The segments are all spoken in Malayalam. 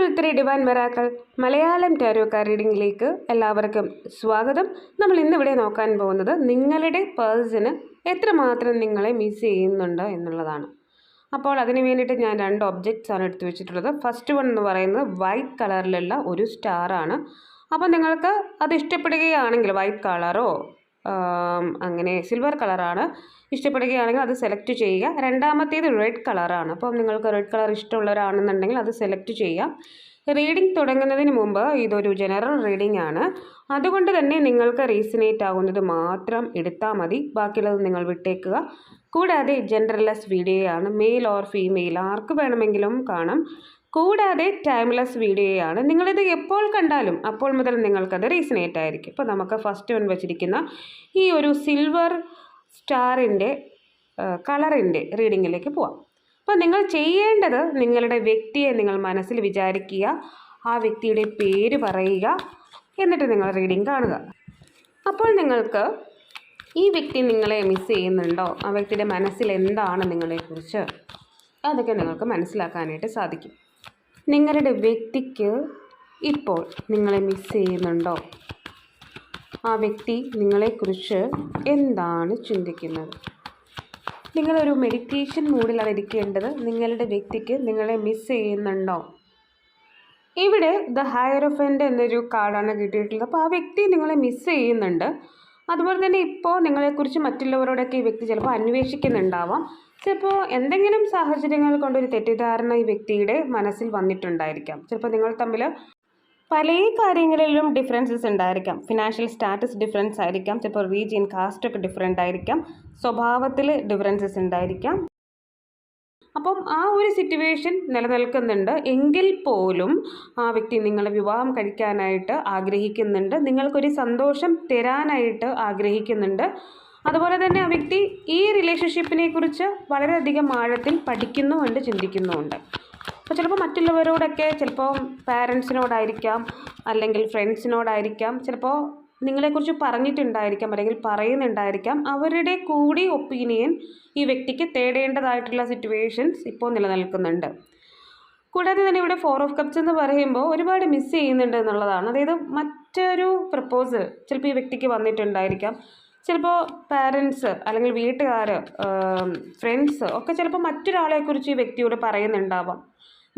Welcome to 3 divine miracle Malayalam tarot card റീഡിംഗിലേക്ക് എല്ലാവർക്കും സ്വാഗതം. നമ്മൾ ഇന്നിവിടെ നോക്കാൻ പോകുന്നത് നിങ്ങളുടെ പേഴ്സണ് എത്രമാത്രം നിങ്ങളെ മിസ് ചെയ്യുന്നുണ്ട് എന്നുള്ളതാണ്. അപ്പോൾ അതിന് വേണ്ടിയിട്ട് ഞാൻ 2 ഒബ്ജക്റ്റ്സ് ആണ് എടുത്തു വെച്ചിട്ടുള്ളത്. ഫസ്റ്റ് വൺ എന്ന് പറയുന്നത് വൈറ്റ് കളറിലുള്ള ഒരു സ്റ്റാറാണ്. അപ്പോൾ നിങ്ങൾക്ക് അത് ഇഷ്ടപ്പെടുകയാണെങ്കിൽ വൈറ്റ് കളറോ അങ്ങനെ സിൽവർ കളറാണ് ഇഷ്ടപ്പെടുകയാണെങ്കിൽ അത് സെലക്ട് ചെയ്യുക. രണ്ടാമത്തേത് റെഡ് കളറാണ്. അപ്പം നിങ്ങൾക്ക് റെഡ് കളർ ഇഷ്ടമുള്ളവരാണെന്നുണ്ടെങ്കിൽ അത് സെലക്ട് ചെയ്യാം. റീഡിംഗ് തുടങ്ങുന്നതിന് മുമ്പ് ഇതൊരു ജനറൽ റീഡിംഗ് ആണ്. അതുകൊണ്ട് തന്നെ നിങ്ങൾക്ക് റീസണേറ്റ് ആകുന്നത് മാത്രം എടുത്താൽ മതി, ബാക്കിയുള്ളത് നിങ്ങൾ വിട്ടേക്കുക. കൂടാതെ ജെൻഡർലെസ് വീഡിയോയാണ്, മെയിൽ ഓർ ഫീമെയിൽ ആർക്ക് വേണമെങ്കിലും കാണാം. കൂടാതെ ടൈംലെസ് വീഡിയോയാണ്. നിങ്ങളിത് എപ്പോൾ കണ്ടാലും അപ്പോൾ മുതൽ നിങ്ങൾക്കത് റീസണേറ്റ് ആയിരിക്കും. ഇപ്പോൾ നമുക്ക് ഫസ്റ്റ് വൺ വെച്ചിരിക്കുന്ന ഈ ഒരു സിൽവർ സ്റ്റാറിൻ്റെ കളറിൻ്റെ റീഡിങ്ങിലേക്ക് പോവാം. അപ്പോൾ നിങ്ങൾ ചെയ്യേണ്ടത് നിങ്ങളുടെ വ്യക്തിയെ നിങ്ങൾ മനസ്സിൽ വിചാരിക്കുക, ആ വ്യക്തിയുടെ പേര് പറയുക, എന്നിട്ട് നിങ്ങൾ റീഡിംഗ് കാണുക. അപ്പോൾ നിങ്ങൾക്ക് ഈ വ്യക്തി നിങ്ങളെ മിസ് ചെയ്യുന്നുണ്ടോ, ആ വ്യക്തിയുടെ മനസ്സിൽ എന്താണ് നിങ്ങളെക്കുറിച്ച്, അതൊക്കെ നിങ്ങൾക്ക് മനസ്സിലാക്കാനായിട്ട് സാധിക്കും. നിങ്ങളുടെ വ്യക്തിക്ക് ഇപ്പോൾ നിങ്ങളെ മിസ് ചെയ്യുന്നുണ്ടോ, ആ വ്യക്തി നിങ്ങളെക്കുറിച്ച് എന്താണ് ചിന്തിക്കുന്നത്. നിങ്ങളൊരു മെഡിറ്റേഷൻ മൂഡിലാണ് ഇരിക്കേണ്ടത്. നിങ്ങളുടെ വ്യക്തിക്ക് നിങ്ങളെ മിസ് ചെയ്യുന്നുണ്ടോ. ഇവിടെ ദ ഹയറോഫൻ്റ് എന്നൊരു കാർഡാണ് കിട്ടിയിട്ടുള്ളത്. അപ്പോൾ ആ വ്യക്തി നിങ്ങളെ മിസ് ചെയ്യുന്നുണ്ട്. അതുപോലെ തന്നെ ഇപ്പോൾ നിങ്ങളെക്കുറിച്ച് മറ്റുള്ളവരോടൊക്കെ ഈ വ്യക്തി ചിലപ്പോൾ അന്വേഷിക്കുന്നുണ്ടാവാം. ചിലപ്പോൾ എന്തെങ്കിലും സാഹചര്യങ്ങൾ കൊണ്ടൊരു തെറ്റിദ്ധാരണ ഈ വ്യക്തിയുടെ മനസ്സിൽ വന്നിട്ടുണ്ടായിരിക്കാം. ചിലപ്പോൾ നിങ്ങൾ തമ്മിൽ പല കാര്യങ്ങളിലും ഡിഫറൻസസ് ഉണ്ടായിരിക്കാം. ഫിനാൻഷ്യൽ സ്റ്റാറ്റസ് ഡിഫറൻസ് ആയിരിക്കാം, ചിലപ്പോൾ റീജിയൻ കാസ്റ്റ് ഒക്കെ ഡിഫറെൻ്റ് ആയിരിക്കാം, സ്വഭാവത്തിൽ ഡിഫറൻസസ് ഉണ്ടായിരിക്കാം. അപ്പം ആ ഒരു സിറ്റുവേഷൻ നിലനിൽക്കുന്നുണ്ട്. എങ്കിൽ പോലും ആ വ്യക്തി നിങ്ങളെ വിവാഹം കഴിക്കാനായിട്ട് ആഗ്രഹിക്കുന്നുണ്ട്, നിങ്ങൾക്കൊരു സന്തോഷം തരാനായിട്ട് ആഗ്രഹിക്കുന്നുണ്ട്. അതുപോലെ തന്നെ ആ വ്യക്തി ഈ റിലേഷൻഷിപ്പിനെ കുറിച്ച് വളരെയധികം ആഴത്തിൽ പഠിക്കുന്നുമുണ്ട്, ചിന്തിക്കുന്നുമുണ്ട്. അപ്പോൾ ചിലപ്പോൾ മറ്റുള്ളവരോടൊക്കെ, ചിലപ്പോൾ പാരൻസിനോടായിരിക്കാം, അല്ലെങ്കിൽ ഫ്രണ്ട്സിനോടായിരിക്കാം, ചിലപ്പോൾ നിങ്ങളെക്കുറിച്ച് പറഞ്ഞിട്ടുണ്ടായിരിക്കാം, അല്ലെങ്കിൽ പറയുന്നുണ്ടായിരിക്കാം. അവരുടെ കൂടി ഒപ്പീനിയൻ ഈ വ്യക്തിക്ക് തേടേണ്ടതായിട്ടുള്ള സിറ്റുവേഷൻസ് ഇപ്പോൾ നിലനിൽക്കുന്നുണ്ട്. കൂടാതെ തന്നെ ഇവിടെ 4 ഓഫ് കപ്സ് എന്ന് പറയുമ്പോൾ ഒരുപാട് മിസ് ചെയ്യുന്നുണ്ട് എന്നുള്ളതാണ്. അതായത് മറ്റൊരു പ്രപ്പോസൽ ചിലപ്പോൾ ഈ വ്യക്തിക്ക് വന്നിട്ടുണ്ടായിരിക്കാം. ചിലപ്പോൾ പാരൻസ് അല്ലെങ്കിൽ വീട്ടുകാർ, ഫ്രണ്ട്സ് ഒക്കെ ചിലപ്പോൾ മറ്റൊരാളെക്കുറിച്ച് ഈ വ്യക്തിയോട് പറയുന്നുണ്ടാവാം.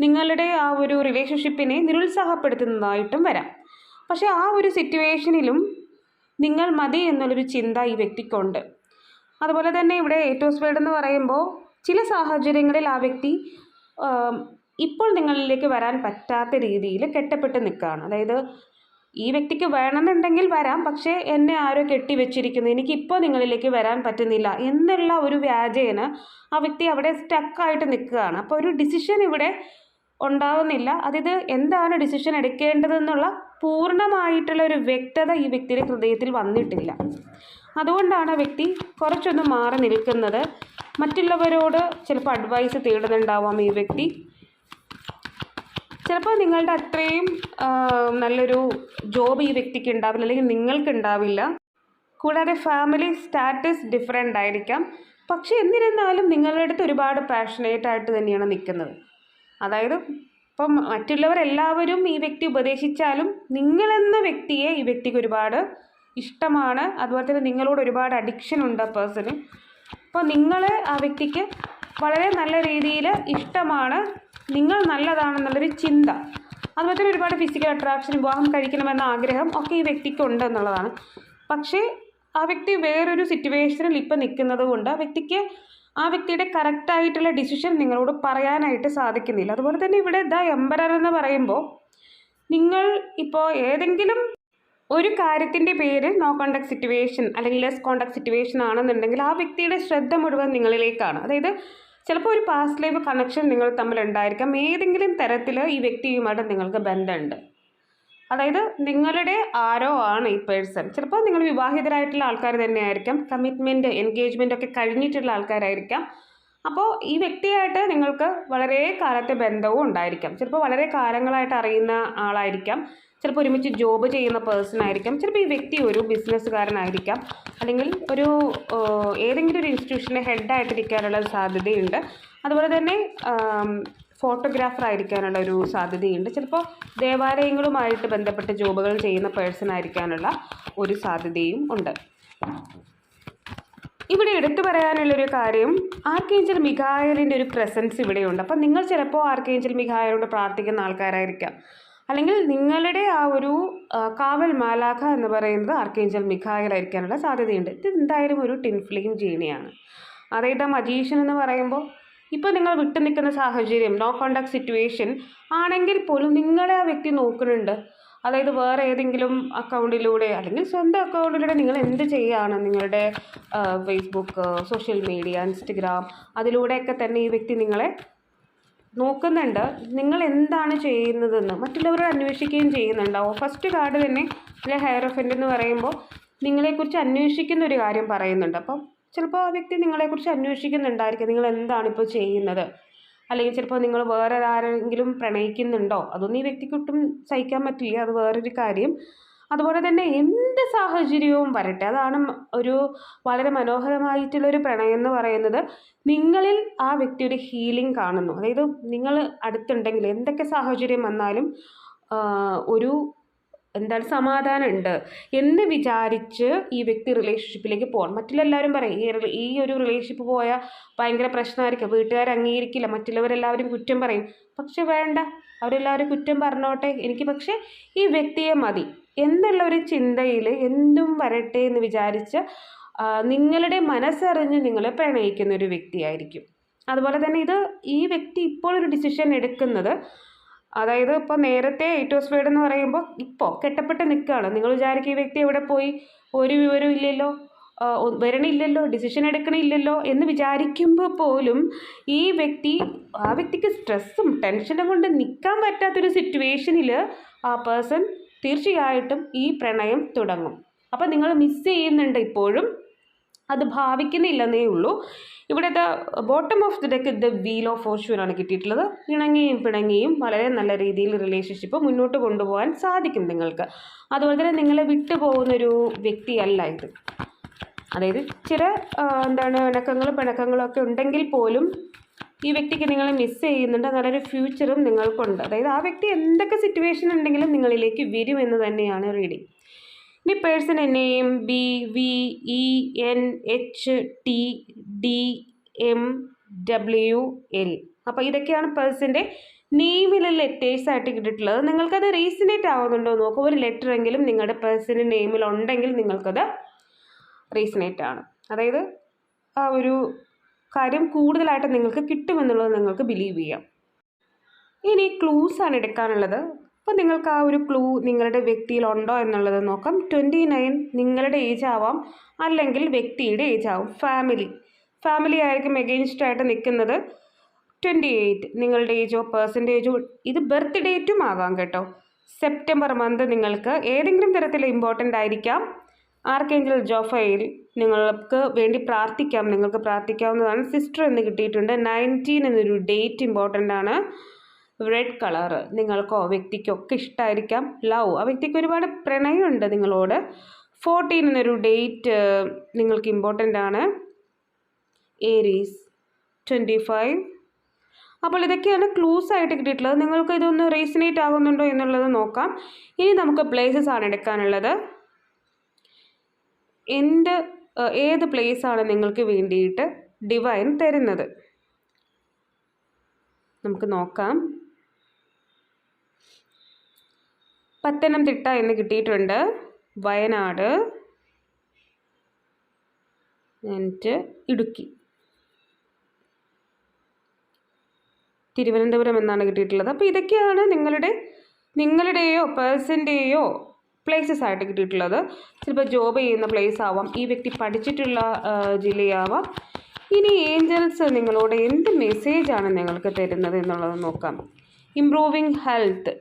നിങ്ങളുടെ ആ ഒരു റിലേഷൻഷിപ്പിനെ നിരുത്സാഹപ്പെടുത്തുന്നതായിട്ടും വരാം. പക്ഷേ ആ ഒരു സിറ്റുവേഷനിലും നിങ്ങൾ മതി എന്നുള്ളൊരു ചിന്ത ഈ വ്യക്തിക്കുണ്ട്. അതുപോലെ തന്നെ ഇവിടെ 8 ഓഫ് സ്പേഡ് എന്ന് പറയുമ്പോൾ ചില സാഹചര്യങ്ങളിൽ ആ വ്യക്തി ഇപ്പോൾ നിങ്ങളിലേക്ക് വരാൻ പറ്റാത്ത രീതിയിൽ കെട്ടപ്പെട്ട് നിൽക്കുകയാണ്. അതായത് ഈ വ്യക്തിക്ക് വേണമെന്നുണ്ടെങ്കിൽ വരാം, പക്ഷേ എന്നെ ആരോ കെട്ടിവെച്ചിരിക്കുന്നു, എനിക്കിപ്പോൾ നിങ്ങളിലേക്ക് വരാൻ പറ്റുന്നില്ല എന്നുള്ള ഒരു വ്യാജേന ആ വ്യക്തി അവിടെ സ്റ്റക്കായിട്ട് നിൽക്കുകയാണ്. അപ്പോൾ ഒരു ഡിസിഷൻ ഇവിടെ ഉണ്ടാവുന്നില്ല. അതായത് എന്താണ് ഡിസിഷൻ എടുക്കേണ്ടതെന്നുള്ള പൂർണ്ണമായിട്ടുള്ള ഒരു വ്യക്തത ഈ വ്യക്തിയുടെ ഹൃദയത്തിൽ വന്നിട്ടില്ല. അതുകൊണ്ടാണ് ആ വ്യക്തി കുറച്ചൊന്ന് മാറി നിൽക്കുന്നത്. മറ്റുള്ളവരോട് ചിലപ്പോൾ അഡ്വൈസ് തേടുന്നുണ്ടാവാം ഈ വ്യക്തി. ചിലപ്പോൾ നിങ്ങളുടെ അത്രയും നല്ലൊരു ജോബ് ഈ വ്യക്തിക്ക് ഉണ്ടാവില്ല, അല്ലെങ്കിൽ നിങ്ങൾക്കുണ്ടാവില്ല. കൂടാതെ ഫാമിലി സ്റ്റാറ്റസ് ഡിഫറെൻ്റ് ആയിരിക്കാം. പക്ഷേ എന്നിരുന്നാലും നിങ്ങളുടെ അടുത്ത് ഒരുപാട് പാഷനേറ്റ് ആയിട്ട് തന്നെയാണ് നിൽക്കുന്നത്. അതായത് ഇപ്പം മറ്റുള്ളവരെല്ലാവരും ഈ വ്യക്തി ഉപദേശിച്ചാലും നിങ്ങളെന്ന വ്യക്തിയെ ഈ വ്യക്തിക്ക് ഒരുപാട് ഇഷ്ടമാണ്. അതുപോലെ തന്നെ നിങ്ങളോട് ഒരുപാട് അഡിക്ഷൻ ഉണ്ട് ആ പേഴ്സണ്. അപ്പോൾ നിങ്ങളെ ആ വ്യക്തിക്ക് വളരെ നല്ല രീതിയിൽ ഇഷ്ടമാണ്, നിങ്ങൾ നല്ലതാണെന്നുള്ളൊരു ചിന്ത. അതുപോലെ തന്നെ ഒരുപാട് ഫിസിക്കൽ അട്രാക്ഷൻ, വിവാഹം കഴിക്കണമെന്ന ആഗ്രഹം ഒക്കെ ഈ വ്യക്തിക്കുണ്ട് എന്നുള്ളതാണ്. പക്ഷേ ആ വ്യക്തി വേറൊരു സിറ്റുവേഷനിൽ ഇപ്പം നിൽക്കുന്നത് കൊണ്ട് ആ വ്യക്തിയുടെ കറക്റ്റായിട്ടുള്ള ഡിസിഷൻ നിങ്ങളോട് പറയാനായിട്ട് സാധിക്കുന്നില്ല. അതുപോലെ തന്നെ ഇവിടെ ദ എംപറർ എന്ന് പറയുമ്പോൾ നിങ്ങൾ ഇപ്പോൾ ഏതെങ്കിലും ഒരു കാര്യത്തിൻ്റെ പേര് നോ കോണ്ടാക്ട് സിറ്റുവേഷൻ അല്ലെങ്കിൽ ലെസ് കോണ്ടാക്ട് സിറ്റുവേഷൻ ആണെന്നുണ്ടെങ്കിൽ ആ വ്യക്തിയുടെ ശ്രദ്ധ മുഴുവൻ നിങ്ങളിലേക്കാണ്. അതായത് ചിലപ്പോൾ ഒരു പാസ്റ്റ് ലൈഫ് കണക്ഷൻ നിങ്ങൾ തമ്മിലുണ്ടായിരിക്കാം. ഏതെങ്കിലും തരത്തിൽ ഈ വ്യക്തിയുമായിട്ട് നിങ്ങൾക്ക് ബന്ധമുണ്ട്. അതായത് നിങ്ങളുടെ ആരോ ആണ് ഈ പേഴ്സൺ. ചിലപ്പോൾ നിങ്ങൾ വിവാഹിതരായിട്ടുള്ള ആൾക്കാർ തന്നെയായിരിക്കാം, കമ്മിറ്റ്മെൻറ്റ് എൻഗേജ്മെൻ്റ് ഒക്കെ കഴിഞ്ഞിട്ടുള്ള ആൾക്കാരായിരിക്കാം. അപ്പോൾ ഈ വ്യക്തിയായിട്ട് നിങ്ങൾക്ക് വളരെ കാലത്തെ ബന്ധവും ഉണ്ടായിരിക്കാം. ചിലപ്പോൾ വളരെ കാലങ്ങളായിട്ട് അറിയുന്ന ആളായിരിക്കാം, ചിലപ്പോൾ ഒരുമിച്ച് ജോബ് ചെയ്യുന്ന പേഴ്സൺ ആയിരിക്കാം, ചിലപ്പോൾ ഈ വ്യക്തി ഒരു ബിസിനസ്സുകാരനായിരിക്കാം, അല്ലെങ്കിൽ ഒരു ഏതെങ്കിലും ഒരു ഇൻസ്റ്റിറ്റ്യൂഷൻ്റെ ഹെഡായിട്ടിരിക്കാനുള്ള സാധ്യതയുണ്ട്. അതുപോലെ തന്നെ ഫോട്ടോഗ്രാഫർ ആയിരിക്കാനുള്ള ഒരു സാധ്യതയുണ്ട്. ചിലപ്പോൾ ദേവാലയങ്ങളുമായിട്ട് ബന്ധപ്പെട്ട ജോബുകൾ ചെയ്യുന്ന പേഴ്സൺ ആയിരിക്കാനുള്ള ഒരു സാധ്യതയും ഉണ്ട്. ഇവിടെ എടുത്തു പറയാനുള്ളൊരു കാര്യം, ആർക്കേഞ്ചൽ മിഖായേലിൻ്റെ ഒരു പ്രസൻസ് ഇവിടെയുണ്ട്. അപ്പം നിങ്ങൾ ചിലപ്പോൾ ആർക്കേഞ്ചൽ മിഖായേലോട് പ്രാർത്ഥിക്കുന്ന ആൾക്കാരായിരിക്കാം, അല്ലെങ്കിൽ നിങ്ങളുടെ ആ ഒരു കാവൽ മാലാഖ എന്ന് പറയുന്നത് ആർക്കേഞ്ചൽ മിഖായേലായിരിക്കാനുള്ള സാധ്യതയുണ്ട്. ഇത് എന്തായാലും ഒരു ടിൻ ഫ്ലെയിം ജീനിയാണ്. അതായത് ആ മജീഷ്യൻ എന്ന് പറയുമ്പോൾ ഇപ്പോൾ നിങ്ങൾ വിട്ടു നിൽക്കുന്ന സാഹചര്യം, നോ കോണ്ടാക്ട് സിറ്റുവേഷൻ ആണെങ്കിൽ പോലും നിങ്ങളെ ആ വ്യക്തി നോക്കുന്നുണ്ട്. അതായത് വേറെ ഏതെങ്കിലും അക്കൗണ്ടിലൂടെ അല്ലെങ്കിൽ സ്വന്തം അക്കൗണ്ടിലൂടെ നിങ്ങൾ എന്ത് ചെയ്യുകയാണ്, നിങ്ങളുടെ ഫേസ്ബുക്ക്, സോഷ്യൽ മീഡിയ, ഇൻസ്റ്റഗ്രാം, അതിലൂടെയൊക്കെ തന്നെ ഈ വ്യക്തി നിങ്ങളെ നോക്കുന്നുണ്ട്. നിങ്ങൾ എന്താണ് ചെയ്യുന്നതെന്ന് മറ്റുള്ളവരോട് അന്വേഷിക്കുകയും ചെയ്യുന്നുണ്ടാവും. ഫസ്റ്റ് കാർഡ് തന്നെ ഹെയറോഫൻ്റ് എന്ന് പറയുമ്പോൾ നിങ്ങളെക്കുറിച്ച് അന്വേഷിക്കുന്ന ഒരു കാര്യം പറയുന്നുണ്ട്. അപ്പം ചിലപ്പോൾ ആ വ്യക്തി നിങ്ങളെക്കുറിച്ച് അന്വേഷിക്കുന്നുണ്ടായിരിക്കും, നിങ്ങൾ എന്താണ് ഇപ്പോൾ ചെയ്യുന്നത്, അല്ലെങ്കിൽ ചിലപ്പോൾ നിങ്ങൾ വേറെ ആരെങ്കിലും പ്രണയിക്കുന്നുണ്ടോ, അതൊന്നും ഈ വ്യക്തിക്കൊട്ടും സഹിക്കാൻ പറ്റില്ല, അത് വേറൊരു കാര്യം. അതുപോലെ തന്നെ എന്ത് സാഹചര്യവും വരട്ടെ, അതാണ് ഒരു വളരെ മനോഹരമായിട്ടുള്ളൊരു പ്രണയം എന്ന് പറയുന്നത്. നിങ്ങളിൽ ആ വ്യക്തി ഒരു ഹീലിംഗ് കാണുന്നു. അതായത് നിങ്ങൾ അടുത്തുണ്ടെങ്കിൽ എന്തൊക്കെ സാഹചര്യം വന്നാലും ഒരു എന്താണ് സമാധാനമുണ്ട് എന്ന് വിചാരിച്ച് ഈ വ്യക്തി റിലേഷൻഷിപ്പിലേക്ക് പോകണം. മറ്റുള്ളവരും പറയും ഈ ഒരു റിലേഷൻഷിപ്പ് പോയാൽ ഭയങ്കര പ്രശ്നമായിരിക്കും, വീട്ടുകാർ അംഗീകരിക്കില്ല, മറ്റുള്ളവരെല്ലാവരും കുറ്റം പറയും. പക്ഷെ വേണ്ട, അവരെല്ലാവരും കുറ്റം പറഞ്ഞോട്ടെ, എനിക്ക് പക്ഷേ ഈ വ്യക്തിയെ മതി എന്നുള്ള ഒരു ചിന്തയിൽ എന്തും വരട്ടെ എന്ന് വിചാരിച്ച് നിങ്ങളുടെ മനസ്സറിഞ്ഞ് നിങ്ങളെ പ്രണയിക്കുന്ന ഒരു വ്യക്തിയായിരിക്കും. അതുപോലെ തന്നെ ഈ വ്യക്തി ഇപ്പോൾ ഒരു ഡിസിഷൻ എടുക്കുന്നത്, അതായത് ഇപ്പോൾ നേരത്തെ 8 ഓഫ് സ്പേഡ് എന്ന് പറയുമ്പോൾ ഇപ്പോൾ കെട്ടപ്പെട്ട് നിൽക്കുകയാണ്. നിങ്ങൾ വിചാരിക്കും ഈ വ്യക്തി എവിടെ പോയി, ഒരു വിവരവും ഇല്ലല്ലോ, വരണില്ലല്ലോ, ഡിസിഷൻ എടുക്കണില്ലല്ലോ എന്ന് വിചാരിക്കുമ്പോൾ പോലും ആ വ്യക്തിക്ക് സ്ട്രെസ്സും ടെൻഷനും കൊണ്ട് നിൽക്കാൻ പറ്റാത്തൊരു സിറ്റുവേഷനിൽ ആ പേഴ്സൺ തീർച്ചയായിട്ടും ഈ പ്രണയം തുടങ്ങും. അപ്പം നിങ്ങൾ മിസ് ചെയ്യുന്നുണ്ട് ഇപ്പോഴും, അത് ഭാവിക്കുന്നില്ലെന്നേ ഉള്ളൂ. ഇവിടുത്തെ bottom of the deck the wheel of Fortune ആണ് കിട്ടിയിട്ടുള്ളത്. ഇണങ്ങിയും പിണങ്ങിയും വളരെ നല്ല രീതിയിൽ റിലേഷൻഷിപ്പ് മുന്നോട്ട് കൊണ്ടുപോകാൻ സാധിക്കും നിങ്ങൾക്ക്. അതുപോലെ തന്നെ നിങ്ങളെ വിട്ടുപോകുന്നൊരു വ്യക്തിയല്ല ഇത്. അതായത് ചില ഇണക്കങ്ങളും പിണക്കങ്ങളും ഒക്കെ ഉണ്ടെങ്കിൽ പോലും ഈ വ്യക്തിക്ക് നിങ്ങൾ മിസ് ചെയ്യുന്നുണ്ട്, നല്ലൊരു ഫ്യൂച്ചറും നിങ്ങൾക്കുണ്ട്. അതായത് ആ വ്യക്തി എന്തൊക്കെ സിറ്റുവേഷൻ ഉണ്ടെങ്കിലും നിങ്ങളിലേക്ക് വരുമെന്ന് തന്നെയാണ് റീഡിങ്. ഇനി പേഴ്സൺ നെയിം BVENHTDMWL. അപ്പോൾ ഇതൊക്കെയാണ് പേഴ്സൻ്റെ നെയിമിലെ ലെറ്റേഴ്സ് ആയിട്ട് കിട്ടിയിട്ടുള്ളത്. നിങ്ങൾക്കത് റീസണേറ്റ് ആവുന്നുണ്ടോ നോക്കുക. ഒരു ലെറ്റർ എങ്കിലും നിങ്ങളുടെ പേഴ്സൻ്റെ നെയിമിലുണ്ടെങ്കിൽ നിങ്ങൾക്കത് റീസണേറ്റ് ആണ്. അതായത് ആ ഒരു കാര്യം കൂടുതലായിട്ട് നിങ്ങൾക്ക് കിട്ടുമെന്നുള്ളത് നിങ്ങൾക്ക് ബിലീവ് ചെയ്യാം. ഇനി ക്ലൂസാണ് എടുക്കാനുള്ളത്. അപ്പോൾ നിങ്ങൾക്ക് ആ ഒരു ക്ലൂ നിങ്ങളുടെ വ്യക്തിയിലുണ്ടോ എന്നുള്ളത് നോക്കാം. 29 നിങ്ങളുടെ ഏജ് ആവാം, അല്ലെങ്കിൽ വ്യക്തിയുടെ ഏജ് ആവും. ഫാമിലി ആയിരിക്കും എഗെയിൻസ്റ്റ് ആയിട്ട് നിൽക്കുന്നത്. 28 നിങ്ങളുടെ ഏജോ പെർസെൻറ്റേജോ, ഇത് ബർത്ത് ഡേറ്റും ആകാം കേട്ടോ. സെപ്റ്റംബർ മന്ത് നിങ്ങൾക്ക് ഏതെങ്കിലും തരത്തിൽ ഇമ്പോർട്ടൻ്റ് ആയിരിക്കാം. ആർക്കേഞ്ചൽ ജോഫൈൽ നിങ്ങൾക്ക് വേണ്ടി പ്രാർത്ഥിക്കാം, നിങ്ങൾക്ക് പ്രാർത്ഥിക്കാവുന്നതാണ്. സിസ്റ്റർ എന്ന് കിട്ടിയിട്ടുണ്ട്. 19 എന്നൊരു ഡേറ്റ് ഇമ്പോർട്ടൻ്റ് ആണ്. റെഡ് കളറ് നിങ്ങൾക്കോ വ്യക്തിക്കോ ഒക്കെ ഇഷ്ടമായിരിക്കാം. ലവ്, ആ വ്യക്തിക്ക് ഒരുപാട് പ്രണയമുണ്ട് നിങ്ങളോട്. 14 എന്നൊരു ഡേറ്റ് നിങ്ങൾക്ക് ഇമ്പോർട്ടൻ്റ് ആണ്. ഏരീസ് 25. അപ്പോൾ ഇതൊക്കെയാണ് ക്ലൂസ് ആയിട്ട് കിട്ടിയിട്ടുള്ളത്. നിങ്ങൾക്ക് ഇതൊന്ന് റീസണേറ്റ് ആകുന്നുണ്ടോ എന്നുള്ളത് നോക്കാം. ഇനി നമുക്ക് പ്ലേസസ് ആണ് എടുക്കാനുള്ളത്. ഏത് പ്ലേസാണ് നിങ്ങൾക്ക് വേണ്ടിയിട്ട് ഡിവൈൻ തരുന്നത് നമുക്ക് നോക്കാം. പത്തനംതിട്ട എന്ന് കിട്ടിയിട്ടുണ്ട്, വയനാട് ആൻഡ് ഇടുക്കി. തിരുവനന്തപുരം എന്നാണ് കിട്ടിയിട്ടുള്ളത്. അപ്പോൾ ഇതൊക്കെയാണ് നിങ്ങളുടെയോ പേഴ്സൻ്റെയോ പ്ലേസസ് ആയിട്ട് കിട്ടിയിട്ടുള്ളത്. ചിലപ്പോൾ ജോബ് ചെയ്യുന്ന പ്ലേസ് ആവാം, ഈ വ്യക്തി പഠിച്ചിട്ടുള്ള ജില്ലയാവാം. ഇനി ഏഞ്ചൽസ് നിങ്ങളോട് എന്ത് മെസ്സേജാണ് നിങ്ങൾക്ക് തരുന്നത് എന്നുള്ളത് നോക്കാം. ഇംപ്രൂവിങ് ഹെൽത്ത്,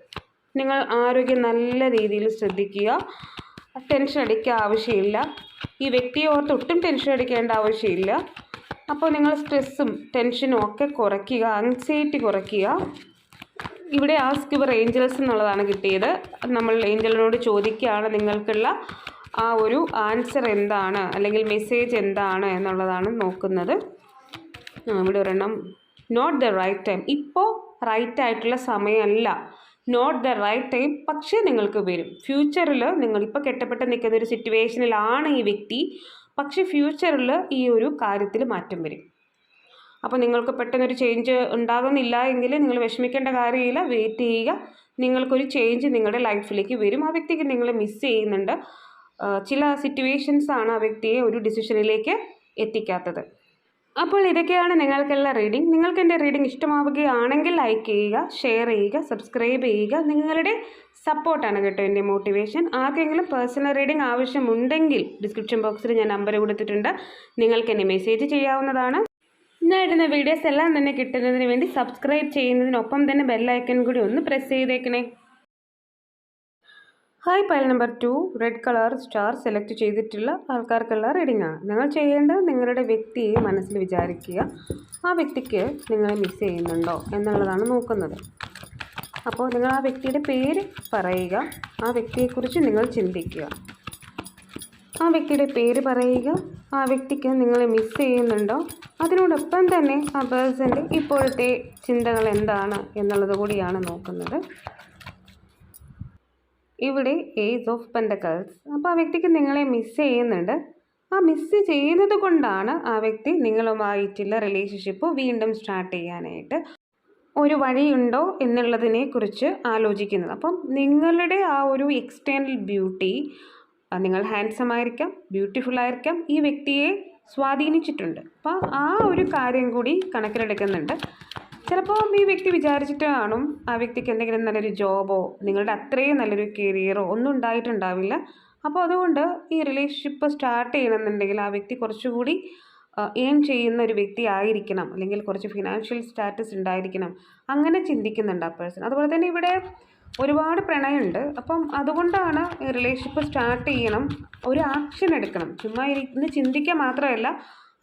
നിങ്ങൾ ആരോഗ്യം നല്ല രീതിയിൽ ശ്രദ്ധിക്കുക. ടെൻഷൻ അടിക്കുക ആവശ്യമില്ല. ഈ വ്യക്തിയെ ഓർത്ത് ഒട്ടും ടെൻഷൻ അടിക്കേണ്ട ആവശ്യമില്ല. അപ്പോൾ നിങ്ങൾ സ്ട്രെസ്സും ടെൻഷനും ഒക്കെ കുറയ്ക്കുക, ആങ്സൈറ്റി കുറയ്ക്കുക. ഇവിടെ ആസ്ക് യുവർ ഏഞ്ചൽസ് എന്നുള്ളതാണ് കിട്ടിയത്. നമ്മൾ ഏഞ്ചലിനോട് ചോദിക്കുകയാണ് നിങ്ങൾക്കുള്ള ആ ഒരു ആൻസർ എന്താണ്, അല്ലെങ്കിൽ മെസ്സേജ് എന്താണ് എന്നുള്ളതാണ് നോക്കുന്നത്. ഇവിടെ ഒരെണ്ണം നോട്ട് ദ റൈറ്റ് ടൈം, ഇപ്പോൾ റൈറ്റ് ആയിട്ടുള്ള സമയമല്ല, നോട്ട് ദ റൈറ്റ് ടൈം. പക്ഷേ നിങ്ങൾക്ക് വരും ഫ്യൂച്ചറിൽ. നിങ്ങളിപ്പോൾ കെട്ടപ്പെട്ട് നിൽക്കുന്ന ഒരു സിറ്റുവേഷനിലാണ് ഈ വ്യക്തി, പക്ഷേ ഫ്യൂച്ചറിൽ ഈ ഒരു കാര്യത്തിൽ മാറ്റം വരും. അപ്പോൾ നിങ്ങൾക്ക് പെട്ടെന്നൊരു ചേഞ്ച് ഉണ്ടാകുന്നില്ല എങ്കിൽ നിങ്ങൾ വിഷമിക്കേണ്ട കാര്യമില്ല, വെയിറ്റ് ചെയ്യുക. നിങ്ങൾക്കൊരു ചേഞ്ച് നിങ്ങളുടെ ലൈഫിലേക്ക് വരും. ആ വ്യക്തിക്ക് നിങ്ങളെ മിസ് ചെയ്യുന്നുണ്ട്. ചില സിറ്റുവേഷൻസാണ് ആ വ്യക്തിയെ ഒരു ഡിസിഷനിലേക്ക് എത്തിക്കാത്തത്. അപ്പോൾ ഇതൊക്കെയാണ് നിങ്ങൾക്കുള്ള റീഡിംഗ്. നിങ്ങൾക്ക് എൻ്റെ റീഡിംഗ് ഇഷ്ടമാവുകയാണെങ്കിൽ ലൈക്ക് ചെയ്യുക, ഷെയർ ചെയ്യുക, സബ്സ്ക്രൈബ് ചെയ്യുക. നിങ്ങളുടെ സപ്പോർട്ടാണ് കേട്ടോ എൻ്റെ മോട്ടിവേഷൻ. ആർക്കെങ്കിലും പേഴ്സണൽ റീഡിംഗ് ആവശ്യമുണ്ടെങ്കിൽ ഡിസ്ക്രിപ്ഷൻ ബോക്സിൽ ഞാൻ നമ്പർ കൊടുത്തിട്ടുണ്ട്, നിങ്ങൾക്ക് എന്നെ മെസ്സേജ് ചെയ്യാവുന്നതാണ്. ഞാൻ ഇടുന്ന വീഡിയോസ് എല്ലാം തന്നെ കിട്ടുന്നതിന് വേണ്ടി സബ്സ്ക്രൈബ് ചെയ്യുന്നതിനൊപ്പം തന്നെ ബെല്ലൈക്കൺ കൂടി ഒന്ന് പ്രസ് ചെയ്തേക്കണേ. Hi, pile number 2 red colour star select ചെയ്തിട്ടുള്ള ആൾക്കാർക്കുള്ള റീഡിംഗ് ആണ്. നിങ്ങൾ ചെയ്യേണ്ടത് നിങ്ങളുടെ വ്യക്തിയെ മനസ്സിൽ വിചാരിക്കുക. ആ വ്യക്തിക്ക് നിങ്ങളെ മിസ് ചെയ്യുന്നുണ്ടോ എന്നുള്ളതാണ് നോക്കുന്നത്. അപ്പോൾ നിങ്ങൾ ആ വ്യക്തിയുടെ പേര് പറയുക, ആ വ്യക്തിയെക്കുറിച്ച് നിങ്ങൾ ചിന്തിക്കുക. ആ വ്യക്തിയുടെ പേര് പറയുക, ആ വ്യക്തിക്ക് നിങ്ങളെ മിസ് ചെയ്യുന്നുണ്ടോ, അതിനോടൊപ്പം തന്നെ ആ പേഴ്സൻ്റെ ഇപ്പോഴത്തെ ചിന്തകൾ എന്താണ് എന്നുള്ളത് കൂടിയാണ് നോക്കുന്നത്. ഇവിടെ ഏസ് ഓഫ് പെൻറ്റക്കിൾസ്. അപ്പോൾ ആ വ്യക്തിക്ക് നിങ്ങളെ മിസ് ചെയ്യുന്നുണ്ട്. ആ മിസ് ചെയ്യുന്നത് കൊണ്ടാണ് ആ വ്യക്തി നിങ്ങളുമായിട്ടുള്ള റിലേഷൻഷിപ്പ് വീണ്ടും സ്റ്റാർട്ട് ചെയ്യാനായിട്ട് ഒരു വഴിയുണ്ടോ എന്നുള്ളതിനെ കുറിച്ച് ആലോചിക്കുന്നത്. അപ്പം നിങ്ങളുടെ ആ ഒരു എക്സ്റ്റേണൽ ബ്യൂട്ടി, നിങ്ങൾ ഹാൻഡ്സം ആയിരിക്കാം, ബ്യൂട്ടിഫുൾ ആയിരിക്കാം, ഈ വ്യക്തിയെ സ്വാധീനിച്ചിട്ടുണ്ട്. അപ്പോൾ ആ ഒരു കാര്യം കൂടി കണക്കിലെടുക്കുന്നുണ്ട്. ചിലപ്പോൾ ഈ വ്യക്തി വിചാരിച്ചിട്ട് കാണും ആ വ്യക്തിക്ക് എന്തെങ്കിലും നല്ലൊരു ജോബോ നിങ്ങളുടെ അത്രയും നല്ലൊരു കരിയറോ ഒന്നും ഉണ്ടായിട്ടുണ്ടാവില്ല. അപ്പോൾ അതുകൊണ്ട് ഈ റിലേഷൻഷിപ്പ് സ്റ്റാർട്ട് ചെയ്യണമെന്നുണ്ടെങ്കിൽ ആ വ്യക്തി കുറച്ചുകൂടി ഏൺ ചെയ്യുന്ന ഒരു വ്യക്തി ആയിരിക്കണം, അല്ലെങ്കിൽ കുറച്ച് ഫിനാൻഷ്യൽ സ്റ്റാറ്റസ് ഉണ്ടായിരിക്കണം, അങ്ങനെ ചിന്തിക്കുന്നുണ്ട് ആ പേഴ്സൺ. അതുപോലെ തന്നെ ഇവിടെ ഒരുപാട് പ്രണയമുണ്ട്. അപ്പം അതുകൊണ്ടാണ് റിലേഷൻഷിപ്പ് സ്റ്റാർട്ട് ചെയ്യണം, ഒരു ആക്ഷൻ എടുക്കണം. ചുമ്മാ ഇരുന്ന് ചിന്തിക്കുക മാത്രമല്ല,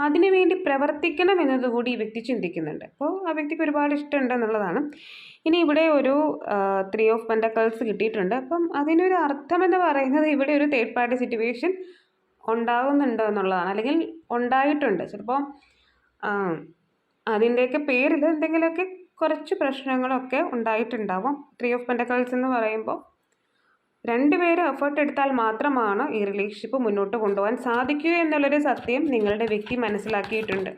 അതിനുവേണ്ടി പ്രവർത്തിക്കണം എന്നതുകൂടി ഈ വ്യക്തി ചിന്തിക്കുന്നുണ്ട്. അപ്പോൾ ആ വ്യക്തിക്ക് ഒരുപാട് ഇഷ്ടമുണ്ട് എന്നുള്ളതാണ്. ഇനി ഇവിടെ ഒരു 3 ഓഫ് പെൻറ്റക്കിൾസ് കിട്ടിയിട്ടുണ്ട്. അപ്പം അതിനൊരു അർത്ഥമെന്ന് പറയുന്നത് ഇവിടെ ഒരു തേർഡ് പാർട്ടി സിറ്റുവേഷൻ ഉണ്ടാകുന്നുണ്ടോ എന്നുള്ളതാണ്, അല്ലെങ്കിൽ ഉണ്ടായിട്ടുണ്ട്. ചിലപ്പോൾ അതിൻ്റെയൊക്കെ പേരിൽ എന്തെങ്കിലുമൊക്കെ കുറച്ച് പ്രശ്നങ്ങളൊക്കെ ഉണ്ടായിട്ടുണ്ടാവും. 3 ഓഫ് പെൻറ്റക്കിൾസ് എന്ന് പറയുമ്പോൾ 2 പേര് എഫേർട്ട് എടുത്താൽ മാത്രമാണ് ഈ റിലേഷൻഷിപ്പ് മുന്നോട്ട് കൊണ്ടുപോകാൻ സാധിക്കൂ എന്നുള്ളൊരു സത്യം നിങ്ങളുടെ വ്യക്തി മനസ്സിലാക്കിയിട്ടുണ്ട്.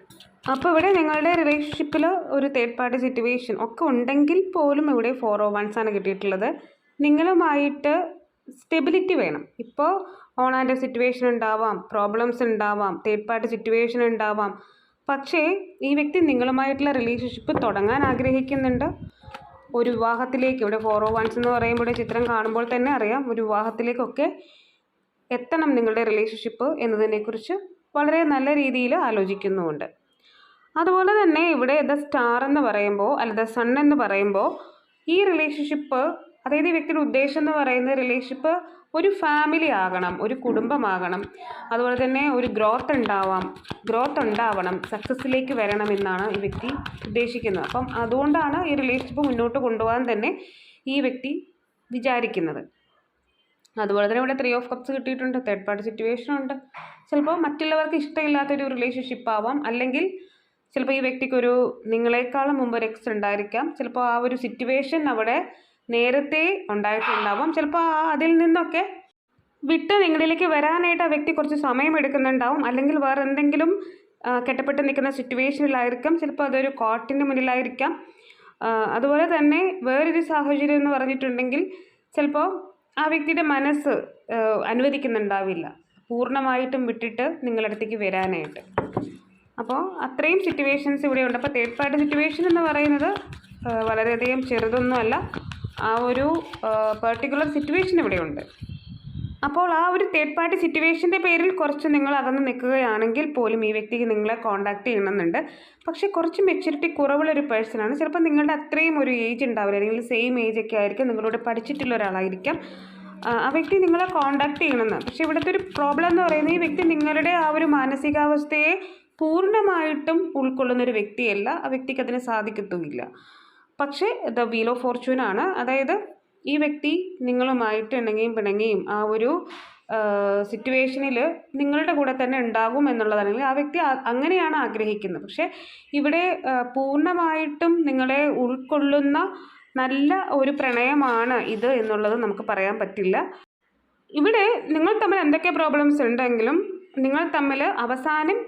അപ്പോൾ ഇവിടെ നിങ്ങളുടെ റിലേഷൻഷിപ്പിൽ ഒരു തേർഡ് പാർട്ടി സിറ്റുവേഷൻ ഒക്കെ ഉണ്ടെങ്കിൽ പോലും ഇവിടെ 4 ഓഫ് വൺസ് ആണ് കിട്ടിയിട്ടുള്ളത്. നിങ്ങളുമായിട്ട് സ്റ്റെബിലിറ്റി വേണം. ഇപ്പോൾ ഓൺ ആൻഡ് സിറ്റുവേഷൻ ഉണ്ടാവാം, പ്രോബ്ലംസ് ഉണ്ടാവാം, തേർഡ് പാർട്ടി സിറ്റുവേഷൻ ഉണ്ടാവാം. പക്ഷേ ഈ വ്യക്തി നിങ്ങളുമായിട്ടുള്ള റിലേഷൻഷിപ്പ് തുടങ്ങാൻ ആഗ്രഹിക്കുന്നുണ്ട്. ഒരു വിവാഹത്തിലേക്ക്, ഇവിടെ 4 ഓഫ് വൺസ് എന്ന് പറയുമ്പോൾ ചിത്രം കാണുമ്പോൾ തന്നെ അറിയാം, ഒരു വിവാഹത്തിലേക്കൊക്കെ എത്തണം നിങ്ങളുടെ റിലേഷൻഷിപ്പ് എന്നതിനെക്കുറിച്ച് വളരെ നല്ല രീതിയിൽ ആലോചിക്കുന്നുമുണ്ട്. അതുപോലെ തന്നെ ഇവിടെ ദ സ്റ്റാർ എന്ന് പറയുമ്പോൾ, അല്ല ദ സൺ എന്ന് പറയുമ്പോൾ, ഈ റിലേഷൻഷിപ്പ്, അതായത് ഈ വ്യക്തിയുടെ ഉദ്ദേശം എന്ന് പറയുന്നത് റിലേഷൻഷിപ്പ് ഒരു ഫാമിലി ആകണം, ഒരു കുടുംബമാകണം. അതുപോലെ തന്നെ ഒരു ഗ്രോത്ത് ഉണ്ടാവണം, സക്സസ്സിലേക്ക് വരണമെന്നാണ് ഈ വ്യക്തി ഉദ്ദേശിക്കുന്നത്. അപ്പം അതുകൊണ്ടാണ് ഈ റിലേഷൻഷിപ്പ് മുന്നോട്ട് കൊണ്ടുപോകാൻ തന്നെ ഈ വ്യക്തി വിചാരിക്കുന്നത്. അതുപോലെ തന്നെ ഇവിടെ 3 ഓഫ് കപ്സ് കിട്ടിയിട്ടുണ്ട്, തേർഡ് പാർട്ടി സിറ്റുവേഷൻ ഉണ്ട്. ചിലപ്പോൾ മറ്റുള്ളവർക്ക് ഇഷ്ടമില്ലാത്തൊരു റിലേഷൻഷിപ്പ് ആവാം, അല്ലെങ്കിൽ ചിലപ്പോൾ ഈ വ്യക്തിക്കൊരു നിങ്ങളെക്കാളും മുമ്പ് ഒരു എക്സ് ഉണ്ടായിരിക്കാം. ചിലപ്പോൾ ആ ഒരു സിറ്റുവേഷൻ അവിടെ നേരത്തെ ഉണ്ടായിട്ടുണ്ടാവാം. ചിലപ്പോൾ അതിൽ നിന്നൊക്കെ വിട്ട് നിങ്ങളിലേക്ക് വരാനായിട്ട് ആ വ്യക്തി കുറച്ച് സമയമെടുക്കുന്നുണ്ടാവും, അല്ലെങ്കിൽ വേറെ എന്തെങ്കിലും കെട്ടപ്പെട്ട് നിൽക്കുന്ന സിറ്റുവേഷനിലായിരിക്കാം. ചിലപ്പോൾ അതൊരു കോർട്ടിന് മുന്നിലായിരിക്കാം. അതുപോലെ തന്നെ വേറൊരു സാഹചര്യം എന്ന് പറഞ്ഞിട്ടുണ്ടെങ്കിൽ ചിലപ്പോൾ ആ വ്യക്തിയുടെ മനസ്സ് അനുവദിക്കുന്നുണ്ടാവില്ല പൂർണ്ണമായിട്ടും വിട്ടിട്ട് നിങ്ങളടുത്തേക്ക് വരാനായിട്ട്. അപ്പോൾ അത്രയും സിറ്റുവേഷൻസ് ഇവിടെ ഉണ്ട്. അപ്പോൾ തേർഡ് പാർട്ടി സിറ്റുവേഷൻ എന്ന് പറയുന്നത് വളരെയധികം ചെറുതൊന്നുമല്ല, ആ ഒരു പെർട്ടിക്കുലർ സിറ്റുവേഷൻ ഇവിടെയുണ്ട്. അപ്പോൾ ആ ഒരു തേർഡ് പാർട്ടി സിറ്റുവേഷൻ്റെ പേരിൽ കുറച്ച് നിങ്ങൾ അകന്ന് നിൽക്കുകയാണെങ്കിൽ പോലും ഈ വ്യക്തിക്ക് നിങ്ങളെ കോൺടാക്റ്റ് ചെയ്യണമെന്നുണ്ട്. പക്ഷേ കുറച്ച് മെച്യൂരിറ്റി കുറവുള്ളൊരു പേഴ്സണാണ്. ചിലപ്പോൾ നിങ്ങളുടെ അത്രയും ഒരു ഏജ് ഉണ്ടാവില്ല, അല്ലെങ്കിൽ സെയിം ഏജ് ഒക്കെ ആയിരിക്കും, നിങ്ങളോട് പഠിച്ചിട്ടുള്ള ഒരാളായിരിക്കാം. ആ വ്യക്തി നിങ്ങളെ കോൺടാക്റ്റ് ചെയ്യണമെന്ന്. പക്ഷേ ഇവിടുത്തെ ഒരു പ്രോബ്ലം എന്ന് പറയുന്നത് ഈ വ്യക്തി നിങ്ങളുടെ ആ ഒരു മാനസികാവസ്ഥയെ പൂർണ്ണമായിട്ടും ഉൾക്കൊള്ളുന്നൊരു വ്യക്തിയല്ല. ആ വ്യക്തിക്ക് അതിന് സാധിക്കത്തുമില്ല. പക്ഷേ ദ വീൽ ഓഫ് ഫോർച്യൂൺ ആണ്. അതായത് ഈ വ്യക്തി നിങ്ങളുമായിട്ട് ഇണങ്ങിയും പിണങ്ങിയും ആ ഒരു സിറ്റുവേഷനിൽ നിങ്ങളുടെ കൂടെ തന്നെ ഉണ്ടാകും എന്നുള്ളതാണെങ്കിൽ ആ വ്യക്തി അങ്ങനെയാണ് ആഗ്രഹിക്കുന്നത്. പക്ഷേ ഇവിടെ പൂർണ്ണമായിട്ടും നിങ്ങളെ ഉൾക്കൊള്ളുന്ന നല്ല ഒരു പ്രണയമാണ് ഇത് എന്നുള്ളത് നമുക്ക് പറയാൻ പറ്റില്ല. ഇവിടെ നിങ്ങൾ തമ്മിൽ എന്തൊക്കെ പ്രോബ്ലംസ് ഉണ്ടെങ്കിലും നിങ്ങൾ തമ്മിൽ അവസാനം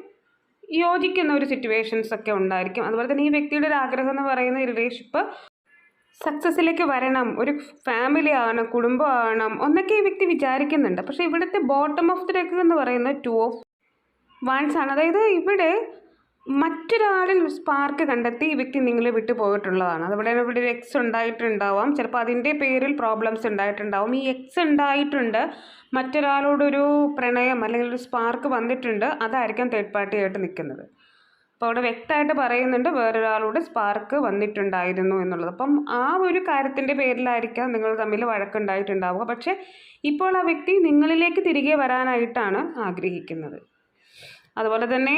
യോജിക്കുന്ന ഒരു സിറ്റുവേഷൻസ് ഒക്കെ ഉണ്ടായിരിക്കും. അതുപോലെ തന്നെ ഈ വ്യക്തിയുടെ ഒരു ആഗ്രഹം എന്ന് പറയുന്ന റിലേഷൻഷിപ്പ് സക്സസ്സിലേക്ക് വരണം, ഒരു ഫാമിലി ആണ്, കുടുംബമാണ് ഒന്നൊക്കെ ഈ വ്യക്തി വിചാരിക്കുന്നുണ്ട്. പക്ഷേ ഇവിടുത്തെ ബോട്ടം ഓഫ് ദി ഡെക്ക് എന്ന് പറയുന്നത് 2 ഓഫ് വാൻസ് ആണ്. അതായത് ഇവിടെ മറ്റൊരാളിൽ സ്പാർക്ക് കണ്ടെത്തി ഈ വ്യക്തി നിങ്ങളെ വിട്ടു പോയിട്ടുള്ളതാണ്. അതുപോലെ ഇവിടെ ഒരു എക്സ് ഉണ്ടായിട്ടുണ്ടാവാം, ചിലപ്പോൾ അതിൻ്റെ പേരിൽ പ്രോബ്ലംസ് ഉണ്ടായിട്ടുണ്ടാവും. ഈ എക്സ് ഉണ്ടായിട്ടുണ്ട്, മറ്റൊരാളോടൊരു പ്രണയം അല്ലെങ്കിൽ ഒരു സ്പാർക്ക് വന്നിട്ടുണ്ട്, അതായിരിക്കാം തേർഡ് പാർട്ടി ആയിട്ട് നിൽക്കുന്നത്. അപ്പോൾ അവിടെ വ്യക്തമായിട്ട് പറയുന്നുണ്ട് വേറൊരാളോട് സ്പാർക്ക് വന്നിട്ടുണ്ടായിരുന്നു എന്നുള്ളത്. അപ്പം ആ ഒരു കാര്യത്തിൻ്റെ പേരിലായിരിക്കാം നിങ്ങൾ തമ്മിൽ വഴക്കുണ്ടായിട്ടുണ്ടാവുക. പക്ഷേ ഇപ്പോൾ ആ വ്യക്തി നിങ്ങളിലേക്ക് തിരികെ വരാനായിട്ടാണ് ആഗ്രഹിക്കുന്നത്. അതുപോലെ തന്നെ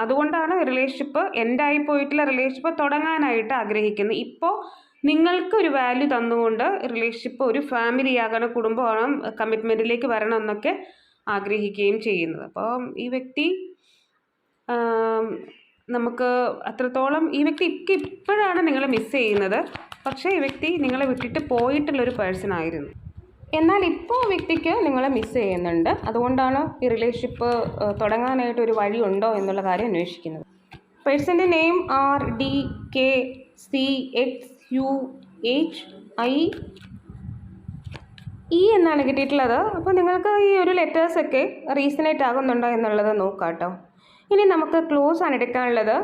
അതുകൊണ്ടാണ് റിലേഷൻഷിപ്പ് എൻഡായി പോയിട്ടുള്ള റിലേഷൻഷിപ്പ് തുടങ്ങാനായിട്ട് ആഗ്രഹിക്കുന്നത്. ഇപ്പോൾ നിങ്ങൾക്കൊരു വാല്യൂ തന്നുകൊണ്ട് റിലേഷൻഷിപ്പ് ഒരു ഫാമിലി ആകണം, കുടുംബമാകണം, കമ്മിറ്റ്മെൻറ്റിലേക്ക് വരണം എന്നൊക്കെ ആഗ്രഹിക്കുകയും ചെയ്യുന്നത്. അപ്പോൾ ഈ വ്യക്തി നമുക്ക് അത്രത്തോളം ഈ വ്യക്തി ഇപ്പോഴാണ് നിങ്ങളെ മിസ് ചെയ്യുന്നത്. പക്ഷേ ഈ വ്യക്തി നിങ്ങളെ വിട്ടിട്ട് പോയിട്ടുള്ളൊരു പേഴ്സൺ ആയിരുന്നു. എന്നാൽ ഇപ്പോൾ വ്യക്തിക്ക് നിങ്ങളെ മിസ് ചെയ്യുന്നുണ്ട്. അതുകൊണ്ടാണ് ഈ റിലേഷൻഷിപ്പ് തുടങ്ങാനായിട്ട് ഒരു വഴിയുണ്ടോ എന്നുള്ള കാര്യം അന്വേഷിക്കുന്നത്. പേഴ്സൻ്റെ നെയിം RDKCXUHIE എന്നാണ് കിട്ടിയിട്ടുള്ളത്. അപ്പോൾ നിങ്ങൾക്ക് ഈ ഒരു ലെറ്റേഴ്സൊക്കെ റീസണേറ്റ് ആകുന്നുണ്ടോ എന്നുള്ളത് നോക്കാം കേട്ടോ. ഇനി നമുക്ക് ക്ലോസ് ആണ് എടുക്കാനുള്ളത്.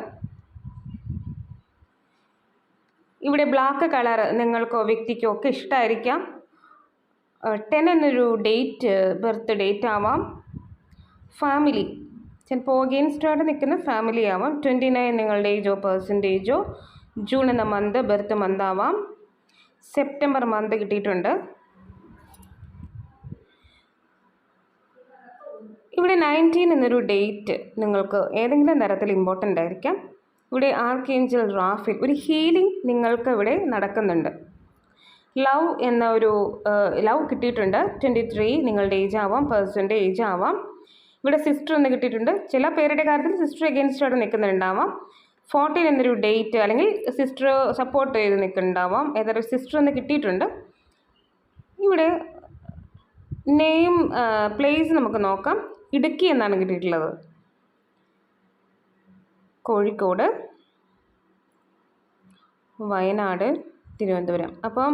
ഇവിടെ ബ്ലാക്ക് കളർ നിങ്ങൾക്കോ വ്യക്തിക്കോ ഒക്കെ ഇഷ്ടമായിരിക്കാം. 10 എന്നൊരു ഡേറ്റ്, ബർത്ത് ഡേറ്റ് ആവാം. ഫാമിലി ചിലപ്പോൾ അഗെയിൻസ്റ്റായിട്ട് നിൽക്കുന്ന ഫാമിലി ആവാം. 29 നിങ്ങളുടെ ഏജോ പെർസെൻറ്റേജോ. ജൂൺ എന്ന മന്ത് ബർത്ത് മന്ത് ആവാം. സെപ്റ്റംബർ മന്ത് കിട്ടിയിട്ടുണ്ട്. ഇവിടെ 19 എന്നൊരു ഡേറ്റ് നിങ്ങൾക്ക് ഏതെങ്കിലും തരത്തിൽ ഇമ്പോർട്ടൻ്റ് ആയിരിക്കാം. ഇവിടെ ആർക്കേഞ്ചൽ റാഫേൽ ഒരു ഹീലിംഗ് നിങ്ങൾക്ക് ഇവിടെ നടക്കുന്നുണ്ട്. ലവ് എന്ന ഒരു ലവ് കിട്ടിയിട്ടുണ്ട്. 23 നിങ്ങളുടെ ഏജ് ആവാം, പേഴ്സൻ്റെ ഏജ് ആവാം. ഇവിടെ സിസ്റ്റർ എന്ന് കിട്ടിയിട്ടുണ്ട്. ചില പേരുടെ കാര്യത്തിൽ സിസ്റ്റർ അഗെയിൻസ്റ്റായിട്ട് നിൽക്കുന്നുണ്ടാവാം. 14 എന്നൊരു ഡേറ്റ് അല്ലെങ്കിൽ സിസ്റ്റർ സപ്പോർട്ട് ചെയ്ത് നിൽക്കുന്നുണ്ടാവാം. ഏതൊരു സിസ്റ്റർ എന്ന് കിട്ടിയിട്ടുണ്ട്. ഇവിടെ നെയിം പ്ലേസ് നമുക്ക് നോക്കാം. ഇടുക്കി എന്നാണ് കിട്ടിയിട്ടുള്ളത്. കോഴിക്കോട്, വയനാട്, തിരുവനന്തപുരം. അപ്പം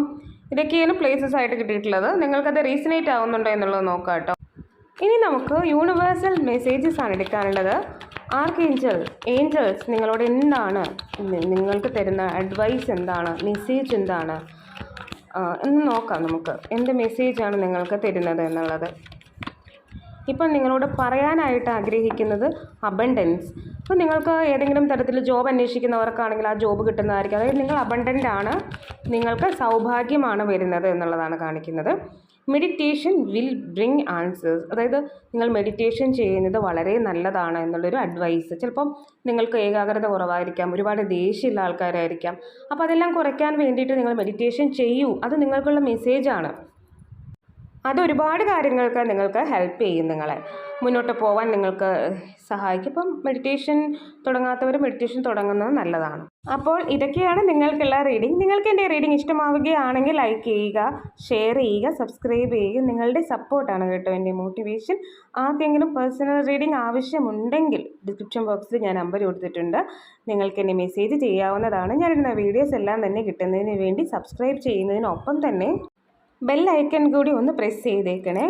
ഇതൊക്കെയാണ് പ്ലേസസ് ആയിട്ട് കിട്ടിയിട്ടുള്ളത്. നിങ്ങൾക്കത് റീസണേറ്റ് ആവുന്നുണ്ടോ എന്നുള്ളത് നോക്കാം കേട്ടോ. ഇനി നമുക്ക് യൂണിവേഴ്സൽ മെസ്സേജസ് ആണ് എടുക്കാനുള്ളത്. ഏഞ്ചൽസ് നിങ്ങളോട് എന്താണ് നിങ്ങൾക്ക് തരുന്ന അഡ്വൈസ് എന്താണ്, മെസ്സേജ് എന്താണ് എന്ന് നോക്കാം. നമുക്ക് എന്ത് മെസ്സേജാണ് നിങ്ങൾക്ക് തരുന്നത് എന്നുള്ളത്. ഇപ്പം നിങ്ങളോട് പറയാനായിട്ട് ആഗ്രഹിക്കുന്നത് അബണ്ടൻസ്. അപ്പോൾ നിങ്ങൾക്ക് ഏതെങ്കിലും തരത്തിൽ ജോബ് അന്വേഷിക്കുന്നവർക്കാണെങ്കിൽ ആ ജോബ് കിട്ടുന്നതായിരിക്കും. അതായത് നിങ്ങൾ അബണ്ടൻ്റ് ആണ്, നിങ്ങൾക്ക് സൗഭാഗ്യമാണ് വരുന്നത് എന്നുള്ളതാണ് കാണിക്കുന്നത്. Meditation will bring answers. അതായത് നിങ്ങൾ മെഡിറ്റേഷൻ ചെയ്യുന്നത് വളരെ നല്ലതാണ് എന്നുള്ളൊരു അഡ്വൈസ്. ചിലപ്പം നിങ്ങൾക്ക് ഏകാഗ്രത കുറവായിരിക്കാം, ഒരുപാട് ദേഷ്യമുള്ള ആൾക്കാരായിരിക്കാം. അപ്പോൾ അതെല്ലാം കുറയ്ക്കാൻ വേണ്ടിയിട്ട് നിങ്ങൾ മെഡിറ്റേഷൻ ചെയ്യൂ. അത് നിങ്ങൾക്കുള്ള മെസ്സേജാണ്. അതൊരുപാട് കാര്യങ്ങൾക്ക് നിങ്ങൾക്ക് ഹെൽപ്പ് ചെയ്യും, നിങ്ങളെ മുന്നോട്ട് പോകാൻ നിങ്ങൾക്ക് സഹായിക്കും. അപ്പം മെഡിറ്റേഷൻ തുടങ്ങാത്തവർ മെഡിറ്റേഷൻ തുടങ്ങുന്നത് നല്ലതാണ്. അപ്പോൾ ഇതൊക്കെയാണ് നിങ്ങൾക്കുള്ള റീഡിംഗ്. നിങ്ങൾക്ക് എൻ്റെ റീഡിംഗ് ഇഷ്ടമാവുകയാണെങ്കിൽ ലൈക്ക് ചെയ്യുക, ഷെയർ ചെയ്യുക, സബ്സ്ക്രൈബ് ചെയ്യുക. നിങ്ങളുടെ സപ്പോർട്ടാണ് കേട്ടോ എൻ്റെ മോട്ടിവേഷൻ. ആർക്കെങ്കിലും പേഴ്സണൽ റീഡിംഗ് ആവശ്യമുണ്ടെങ്കിൽ ഡിസ്ക്രിപ്ഷൻ ബോക്സിൽ ഞാൻ നമ്പർ കൊടുത്തിട്ടുണ്ട്. നിങ്ങൾക്ക് എന്നെ മെസ്സേജ് ചെയ്യാവുന്നതാണ്. ഞാനിടുന്ന വീഡിയോസ് എല്ലാം തന്നെ കിട്ടുന്നതിന് വേണ്ടി സബ്സ്ക്രൈബ് ചെയ്യുന്നതിനൊപ്പം തന്നെ ബെൽ ഐക്കൺ കൂടി ഒന്ന് പ്രസ് ചെയ്തേക്കണേ.